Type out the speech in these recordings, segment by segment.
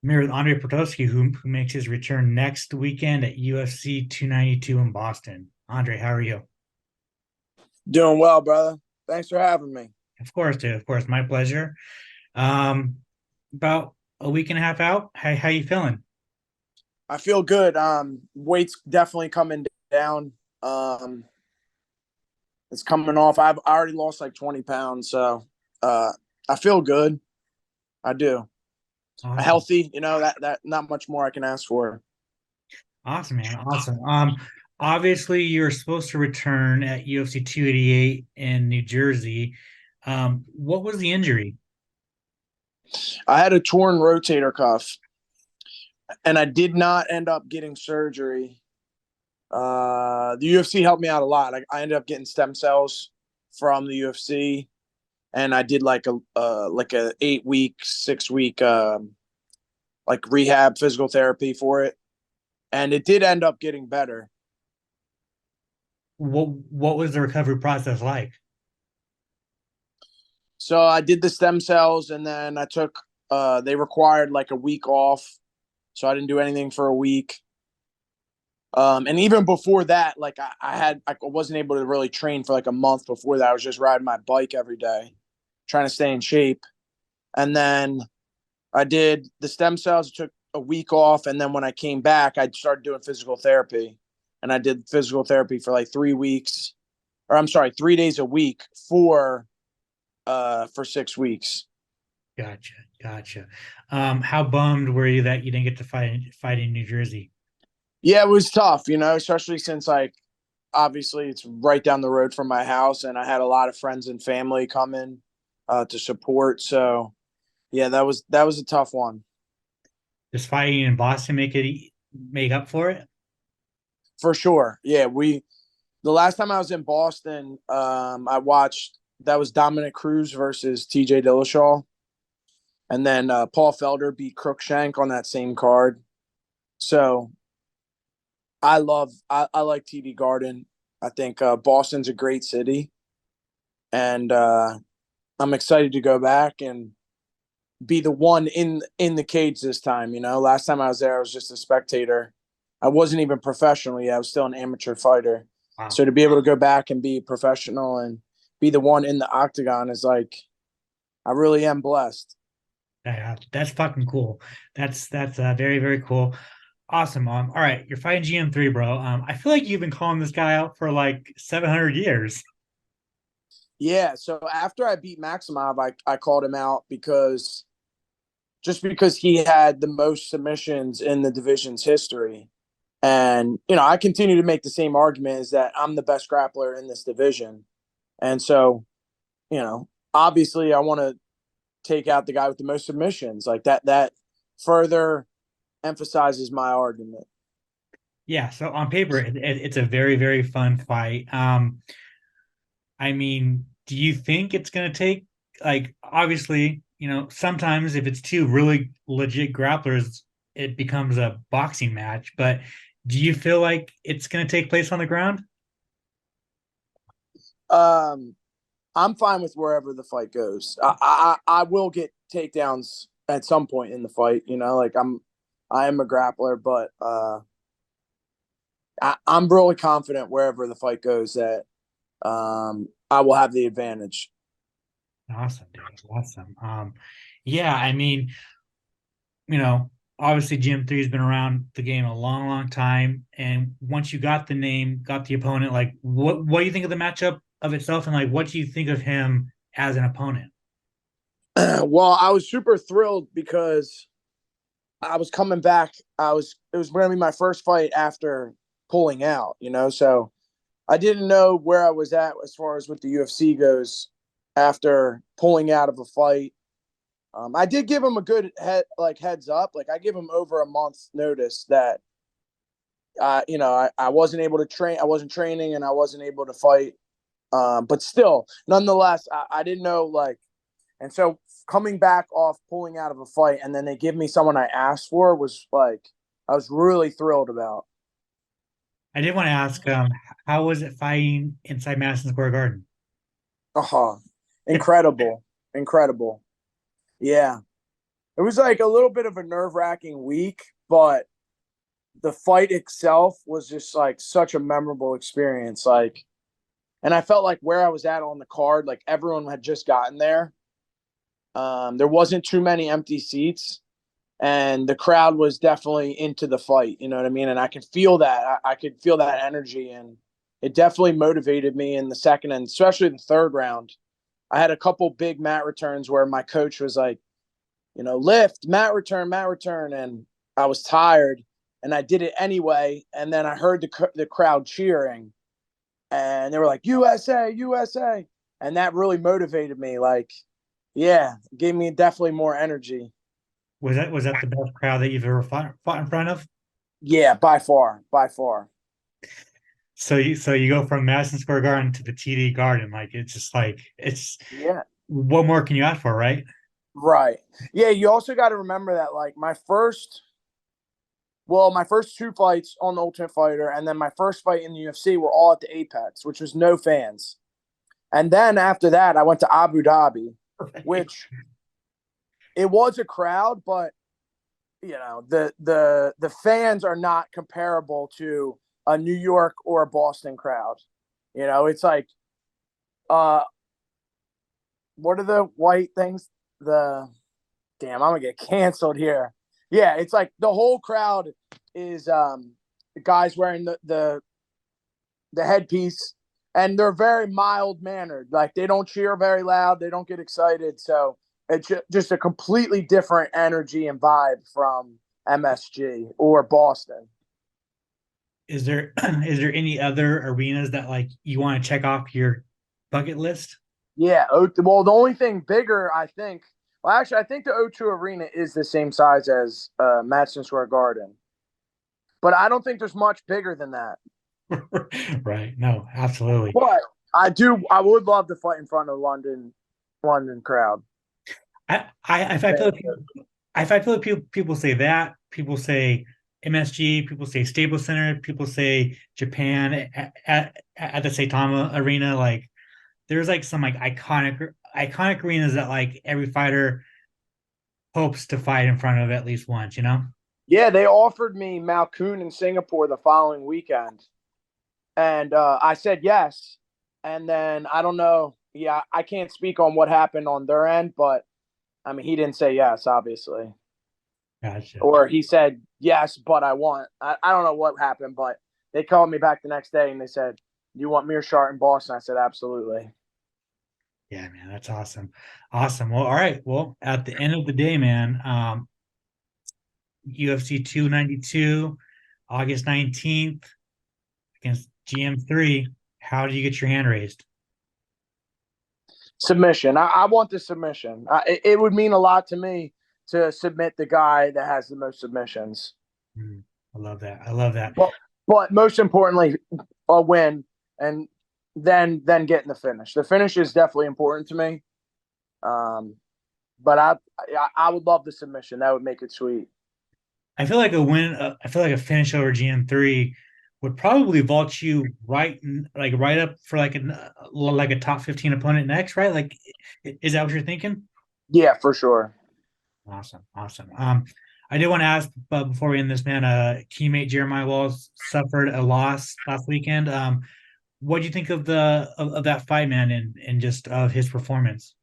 I'm here with Andre Petroski, who makes his return next weekend at UFC 292 in Boston. Andre, how are you? Doing well, brother. Thanks for having me. Of course, dude. Of course, my pleasure. Um, about a week and a half out. How you feeling? I feel good. Weight's definitely coming down. Um, it's coming off. I already lost like 20 pounds, so uh, I feel good. I do. Awesome, Healthy, that not much more I can ask for. awesome, man, awesome. Obviously, you're supposed to return at UFC 288 in New Jersey. What was the injury? I had a torn rotator cuff, and I did not end up getting surgery. The UFC helped me out a lot. I ended up getting stem cells from the UFC, and I did like a 8 week, 6 week like rehab physical therapy for it, and it did end up getting better. What was the recovery process like? So I did the stem cells, and then I took. They required like a week off, so I didn't do anything for a week. And even before that, like I wasn't able to really train for like a month before that. I was just riding my bike every day, trying to stay in shape. And then I did the stem cells. It took a week off, and then when I came back, I started doing physical therapy, and I did physical therapy for like 3 weeks, or I'm sorry, 3 days a week for 6 weeks. Gotcha, gotcha. How bummed were you that you didn't get to fight in New Jersey? Yeah, it was tough, especially since like obviously it's right down the road from my house, and I had a lot of friends and family coming to support. So yeah, that was a tough one. Does fighting in Boston make up for it? For sure. Yeah, we the last time I was in Boston, I watched that was Dominic Cruz versus TJ Dillashaw, and then Paul Felder beat Crookshank on that same card. So I like TD Garden. I think Boston's a great city, and I'm excited to go back and be the one in the cage this time. Last time I was there, I was just a spectator. I wasn't even professional yet. I was still an amateur fighter. Wow. So to be able to go back and be professional and be the one in the octagon is like I really am blessed. Yeah, that's fucking cool. That's very, very cool. Awesome. All right, you're fighting GM3, bro. I feel like you've been calling this guy out for like 700 years. Yeah. So after I beat Maximov, I called him out because he had the most submissions in the division's history. And, I continue to make the same argument is that I'm the best grappler in this division. And so, obviously I want to take out the guy with the most submissions. Like that further emphasizes my argument. Yeah, so on paper, it's a very, very fun fight. I mean, do you think it's going to take, like, obviously, sometimes if it's two really legit grapplers, it becomes a boxing match. But do you feel like it's going to take place on the ground? Um, I'm fine with wherever the fight goes. I will get takedowns at some point in the fight. Like I am a grappler, but I'm really confident wherever the fight goes that I will have the advantage. Awesome, dude. Awesome. Yeah, I mean, you know, obviously GM3 has been around the game a long, long time. And once you got the name, got the opponent, like what do you think of the matchup of itself? And like what do you think of him as an opponent? Well, I was super thrilled because I was coming back. It was going to be my first fight after pulling out. So I didn't know where I was at as far as what the UFC goes after pulling out of a fight. I did give him a good heads up. Like I give him over a month's notice that I wasn't able to train. I wasn't training and I wasn't able to fight. But still, nonetheless, I didn't know and so coming back off pulling out of a fight and then they give me someone I asked for was like I was really thrilled about. I did want to ask, how was it fighting inside Madison Square Garden? Uh-huh. Incredible. Incredible. Yeah. It was like a little bit of a nerve-wracking week, but the fight itself was just like such a memorable experience. Like, and I felt like where I was at on the card, like everyone had just gotten there. There wasn't too many empty seats, and the crowd was definitely into the fight. You know what I mean? And I could feel that. I could feel that energy, and it definitely motivated me in the second and especially the third round. I had a couple big mat returns where my coach was like, lift, mat return, and I was tired, and I did it anyway. And then I heard the crowd cheering, and they were like, USA, USA. And that really motivated me. Like, yeah, gave me definitely more energy. Was that the best crowd that you've ever fought in front of? Yeah, by far, by far. So you go from Madison Square Garden to the TD Garden, like it's just like it's Yeah, what more can you ask for, right? right. Yeah, you also got to remember that, like, my first two fights on the Ultimate Fighter and then my first fight in the UFC were all at the Apex, which was no fans. And then after that, I went to Abu Dhabi, which it was a crowd, but the fans are not comparable to a New York or a Boston crowd. It's like uh what are the white things? The damn, I'm gonna get canceled here. Yeah, it's like the whole crowd is guys wearing the headpiece, and they're very mild mannered. Like they don't cheer very loud, they don't get excited. So it's just a completely different energy and vibe from MSG or Boston. Is there any other arenas that like you want to check off your bucket list? Yeah. Well, the only thing bigger, I think. Well, actually, I think the O2 Arena is the same size as Madison Square Garden, but I don't think there's much bigger than that. Right. No, absolutely. But I do. I would love to fight in front of London crowd. I feel like people say that, people say MSG, people say Staples Center, people say Japan at the Saitama Arena. Like there's like some like iconic arenas that like every fighter hopes to fight in front of at least once, you know? Yeah, they offered me Malkoon in Singapore the following weekend, and I said yes. And then I don't know. Yeah, I can't speak on what happened on their end, but I mean, he didn't say yes, obviously, Gotcha. or he said yes, but I want. I don't know what happened, but they called me back the next day and they said, "You want Meerschaert in Boston?" I said, "Absolutely." Yeah, man, that's awesome. Awesome. Well, all right. Well, at the end of the day, man, UFC 292, August 19th against GM3. How do you get your hand raised? Submission. I want the submission. It would mean a lot to me to submit the guy that has the most submissions. Mm, I love that. I love that. But most importantly, a win, and then getting the finish. The finish is definitely important to me. Um, but I would love the submission. That would make it sweet. I feel like a win. I feel like a finish over GM3 would probably vault you right up for like a top 15 opponent next, right? Like, is that what you're thinking? Yeah, for sure. Awesome, awesome. I did want to ask, but before we end this, man, teammate Jeremiah Walls suffered a loss last weekend. What do you think of that fight, man, and just of his performance?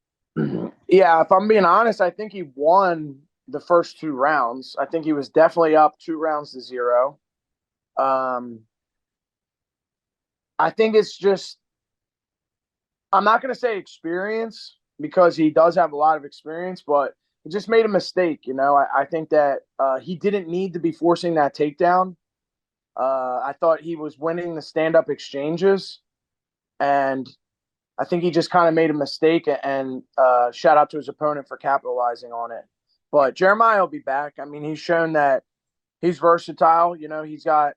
Yeah, if I'm being honest, I think he won the first two rounds. I think he was definitely up 2-0. Um, I think it's just I'm not going to say experience because he does have a lot of experience, but he just made a mistake. I think that he didn't need to be forcing that takedown. I thought he was winning the stand up exchanges, and I think he just kind of made a mistake. And shout out to his opponent for capitalizing on it. But Jeremiah will be back. I mean, he's shown that he's versatile. He's got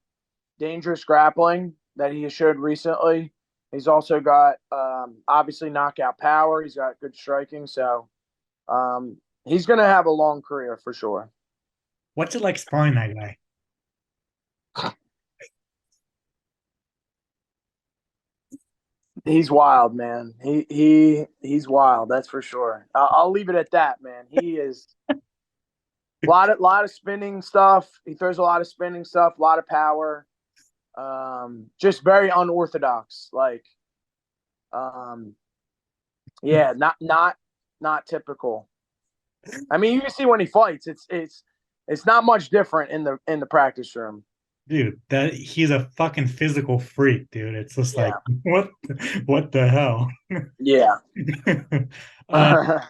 dangerous grappling that he has showed recently. He's also got obviously knockout power. He's got good striking. So he's going to have a long career for sure. What's it like sparring that guy? He's wild, man. He's wild. That's for sure. I'll leave it at that, man. He is. lot of spinning stuff. He throws a lot of spinning stuff, a lot of power. Just very unorthodox. Like, um, yeah, not typical. I mean, you can see when he fights, it's not much different in the practice room. Dude, that he's a fucking physical freak, dude. It's just like Yeah, what the hell? yeah. uh,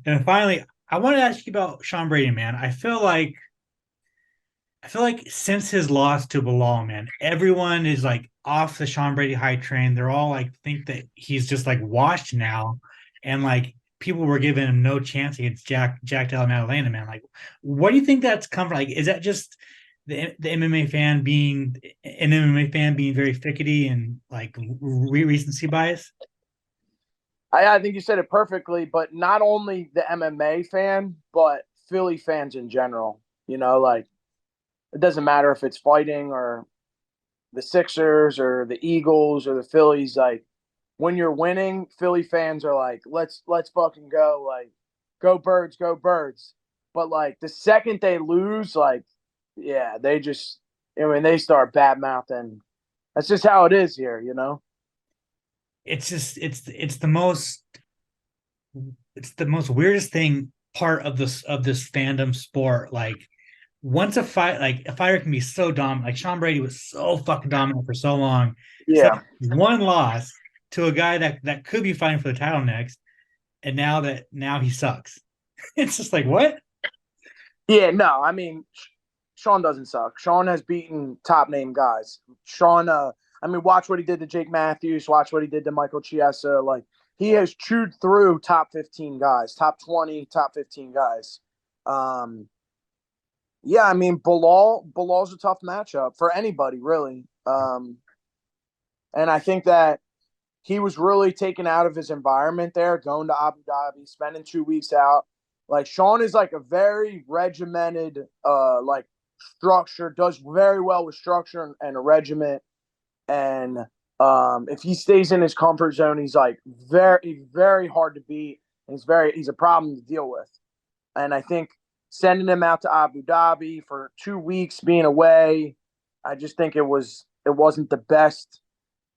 and finally, I want to ask you about Sean Brady, man. I feel like since his loss to Bilal, man, everyone is like off the Sean Brady hype train. They're all like think that he's just like washed now, and like people were giving him no chance against Jack Della Maddalena, man. Like, what do you think that's come from? Like, is that just the MMA fan being an MMA fan being very fickety and like recency bias? I think you said it perfectly, but not only the MMA fan, but Philly fans in general. You know, like it doesn't matter if it's fighting or the Sixers or the Eagles or the Phillies. Like when you're winning, Philly fans are like, let's fucking go, like go birds, go birds. But like the second they lose, like yeah, they just I mean they start bad mouthing. That's just how it is here, you know. It's just it's the most weirdest thing part of this fandom sport. Like once a fighter can be so dominant, like Sean Brady was so fucking dominant for so long. It's like Yeah, one loss to a guy that could be fighting for the title next, and now he sucks. It's just like what? yeah. No, I mean Sean doesn't suck. Sean has beaten top name guys. Sean, I mean, watch what he did to Jake Matthews. Watch what he did to Michael Chiesa. Like he has chewed through top 15 guys, top 20, top 15 guys. Um, yeah, I mean, Bilal's a tough matchup for anybody, really. And I think that he was really taken out of his environment there, going to Abu Dhabi, spending 2 weeks out. Like Sean is like a very regimented, like structure, does very well with structure and a regiment. And if he stays in his comfort zone, he's like very hard to beat. And he's a problem to deal with. And I think sending him out to Abu Dhabi for 2 weeks being away, I just think it wasn't the best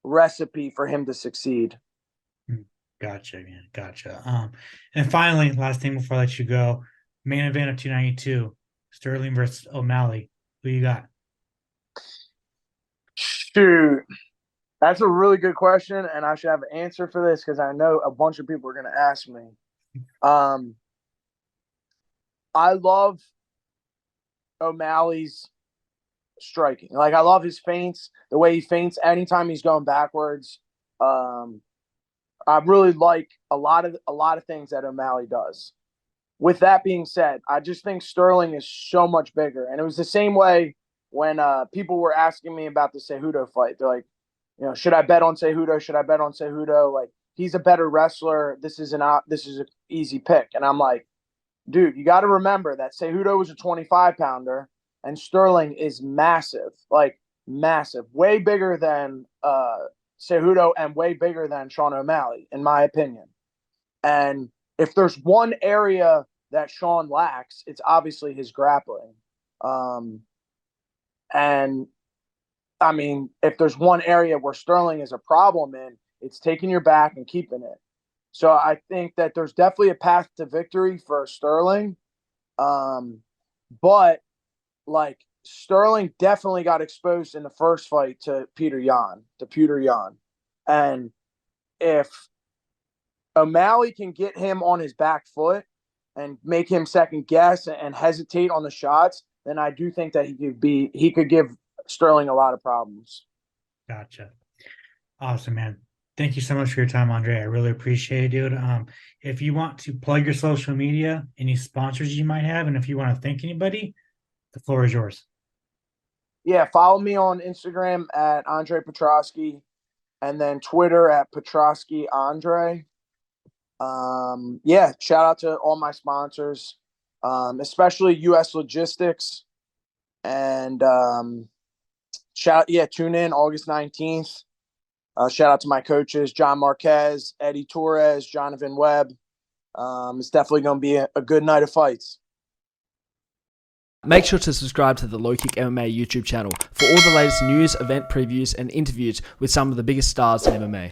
recipe for him to succeed. Gotcha, man. Gotcha. And finally, last thing before I let you go, main event of 292, Sterling versus O'Malley. Who you got? Shoot, that's a really good question, and I should have an answer for this because I know a bunch of people are going to ask me. Um, I love O'Malley's striking. Like I love his feints, the way he feints anytime he's going backwards. Um, I really like a lot of things that O'Malley does. With that being said, I just think Sterling is so much bigger, and it was the same way when people were asking me about the Cejudo fight. They're like, you know, should I bet on Cejudo? Should I bet on Cejudo? Like he's a better wrestler. This is an easy pick, and I'm like, dude, you got to remember that Cejudo was a 25 pounder and Sterling is massive, like massive, way bigger than Cejudo and way bigger than Sean O'Malley, in my opinion. And if there's one area that Sean lacks, it's obviously his grappling. Um, and I mean, if there's one area where Sterling is a problem in, it's taking your back and keeping it. So I think that there's definitely a path to victory for Sterling. Um, but like Sterling definitely got exposed in the first fight to Peter Yan. And if O'Malley can get him on his back foot and make him second guess and hesitate on the shots, then I do think that he could give Sterling a lot of problems. Gotcha. Awesome, man. Thank you so much for your time, Andre. I really appreciate it, dude. If you want to plug your social media, any sponsors you might have, and if you want to thank anybody, the floor is yours. Yeah, follow me on Instagram at Andre Petroski and then Twitter at Petroski Andre. Yeah, shout out to all my sponsors, especially US Logistics. And tune in August 19th. Shout out to my coaches, John Marquez, Eddie Torres, Jonathan Webb. It's definitely going to be a good night of fights. Make sure to subscribe to the LowKick MMA YouTube channel for all the latest news, event previews, and interviews with some of the biggest stars in MMA.